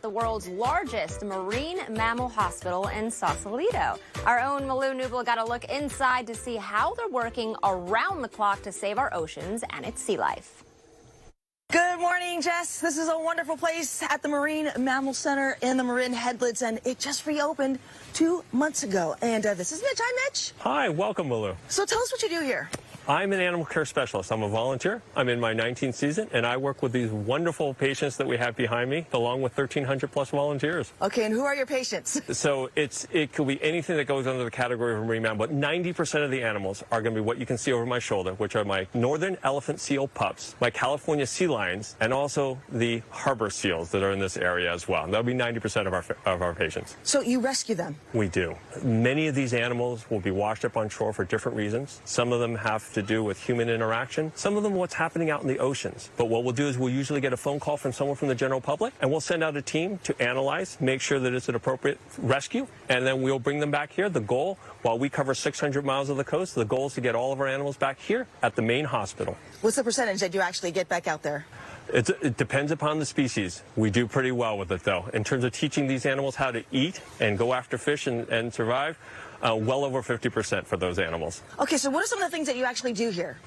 The world's largest marine mammal hospital in Sausalito. Our own Malou Nubla got a look inside to see how they're working around the clock to save our oceans and its sea life. Good morning, Jess. This is a wonderful place at the Marine Mammal Center in the Marin Headlands, and it just reopened 2 months ago. And this is Mitch. Hi, Mitch. Hi, welcome, Malou. So tell us what you do here. I'm an animal care specialist. I'm a volunteer. I'm in my 19th season, and I work with these wonderful patients that we have behind me, along with 1,300 plus volunteers. Okay, and who are your patients? So it could be anything that goes under the category of marine mammal, but 90% of the animals are going to be what you can see over my shoulder, which are my northern elephant seal pups, my California sea lions, and also the harbor seals that are in this area as well. And that'll be 90% of our patients. So you rescue them? We do. Many of these animals will be washed up on shore for different reasons. Some of them have to do with human interaction. Some of them what's happening out in the oceans. But what we'll do is we'll usually get a phone call from someone from the general public, and we'll send out a team to analyze, make sure that it's an appropriate rescue, and then we'll bring them back here. The goal, while we cover 600 miles of the coast, the goal is to get all of our animals back here at the main hospital. What's the percentage that you actually get back out there? It depends upon the species. We do pretty well with it, though. In terms of teaching these animals how to eat and go after fish and survive, well over 50% for those animals. Okay, so what are some of the things that you actually do here?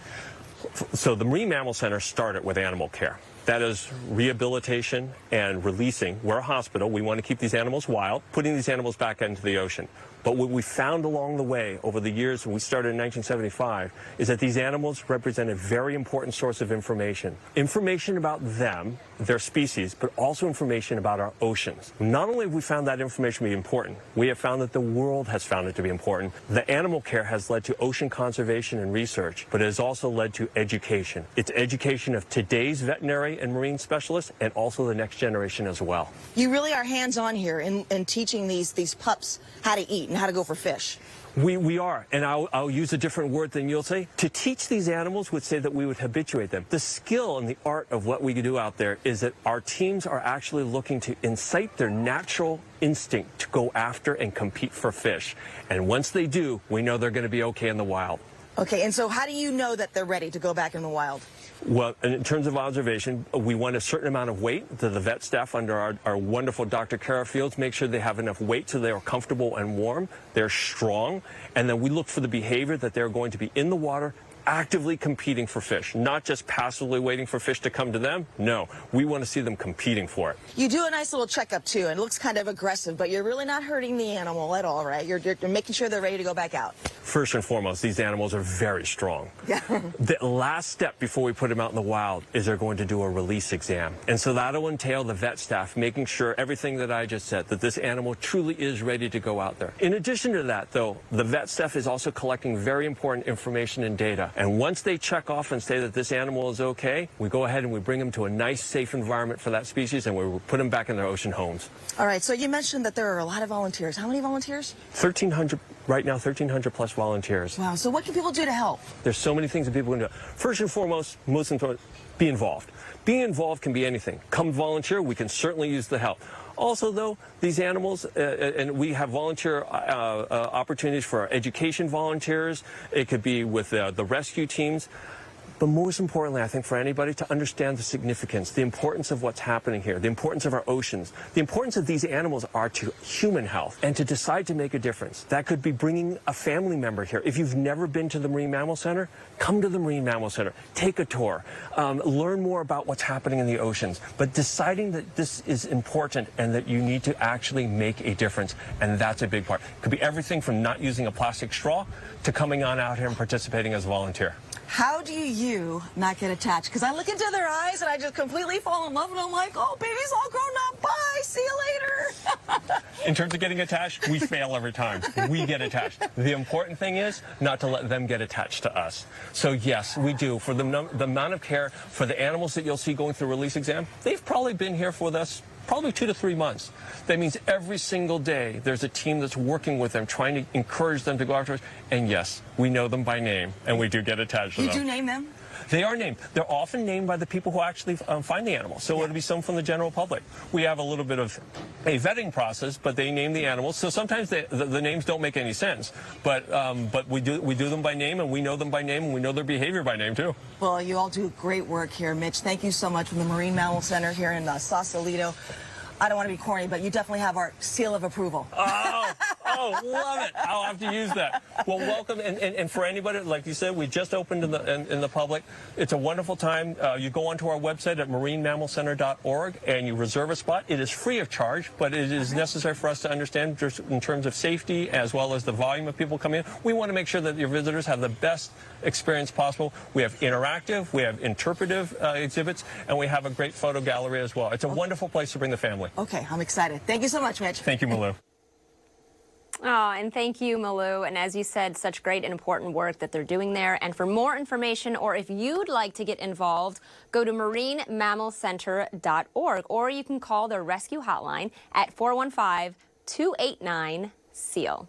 So the Marine Mammal Center started with animal care. That is rehabilitation and releasing. We're a hospital. We want to keep these animals wild, putting these animals back into the ocean. But what we found along the way over the years when we started in 1975 is that these animals represent a very important source of information. Information about them, their species, but also information about our oceans. Not only have we found that information to be important, we have found that the world has found it to be important. The animal care has led to ocean conservation and research, but it has also led to education. It's education of today's veterinary and marine specialists and also the next generation as well. You really are hands-on here in teaching these pups how to eat and how to go for fish. We are, and I'll use a different word than you'll say. To teach these animals would say that we would habituate them. The skill and the art of what we do out there is that our teams are actually looking to incite their natural instinct to go after and compete for fish. And once they do, we know they're going to be okay in the wild. Okay, and so how do you know that they're ready to go back in the wild? Well, in terms of observation, we want a certain amount of weight to the vet staff under our wonderful Dr. Kara Fields. Make sure they have enough weight so they are comfortable and warm. They're strong. And then we look for the behavior that they're going to be in the water, actively competing for fish, not just passively waiting for fish to come to them. No, we want to see them competing for it. You do a nice little checkup too, and it looks kind of aggressive, but you're really not hurting the animal at all, right? You're making sure they're ready to go back out. First and foremost, these animals are very strong. Yeah. The last step before we put them out in the wild is they're going to do a release exam. And so that'll entail the vet staff making sure everything that I just said, that this animal truly is ready to go out there. In addition to that, though, the vet staff is also collecting very important information and data. And once they check off and say that this animal is okay, we go ahead and we bring them to a nice, safe environment for that species, and we put them back in their ocean homes. All right, so you mentioned that there are a lot of volunteers. How many volunteers? 1,300, right now, 1,300 plus volunteers. Wow, so what can people do to help? There's so many things that people can do. First and foremost, most important, be involved. Being involved can be anything. Come volunteer, we can certainly use the help. Also, though, these animals, and we have volunteer opportunities for our education volunteers. It could be with the rescue teams. But most importantly, I think for anybody to understand the significance, the importance of what's happening here, the importance of our oceans, the importance of these animals are to human health, and to decide to make a difference. That could be bringing a family member here. If you've never been to the Marine Mammal Center, come to the Marine Mammal Center, take a tour, learn more about what's happening in the oceans, but deciding that this is important and that you need to actually make a difference, and that's a big part. It could be everything from not using a plastic straw to coming on out here and participating as a volunteer. How do you not get attached? Because I look into their eyes and I just completely fall in love, and I'm like, oh, baby's all grown up. Bye. See you later. In terms of getting attached, we fail every time. We get attached. The important thing is not to let them get attached to us. So, yes, we do. For the amount of care for the animals that you'll see going through release exam, they've probably been here with us probably 2 to 3 months. That means every single day there's a team that's working with them, trying to encourage them to go after us. And yes, we know them by name, and we do get attached to them. You do name them? They are named. They're often named by the people who actually find the animals. So it'll be some from the general public. We have a little bit of a vetting process, but they name the animals. So sometimes the names don't make any sense. But we do them by name, and we know them by name, and we know their behavior by name too. Well, you all do great work here, Mitch. Thank you so much from the Marine Mammal Center here in Sausalito. I don't want to be corny, but you definitely have our seal of approval. Oh, love it. I'll have to use that. Well, welcome. And for anybody, like you said, we just opened in the public. It's a wonderful time. You go onto our website at marinemammalcenter.org and you reserve a spot. It is free of charge, but it is necessary for us to understand just in terms of safety as well as the volume of people coming in. We want to make sure that your visitors have the best experience possible. We have interactive, we have interpretive exhibits, and we have a great photo gallery as well. It's a wonderful place to bring the family. Okay, I'm excited. Thank you so much, Mitch. Thank you, Malou. Oh, and thank you, Malou. And as you said, such great and important work that they're doing there. And for more information, or if you'd like to get involved, go to marinemammalcenter.org, or you can call their rescue hotline at 415-289-SEAL.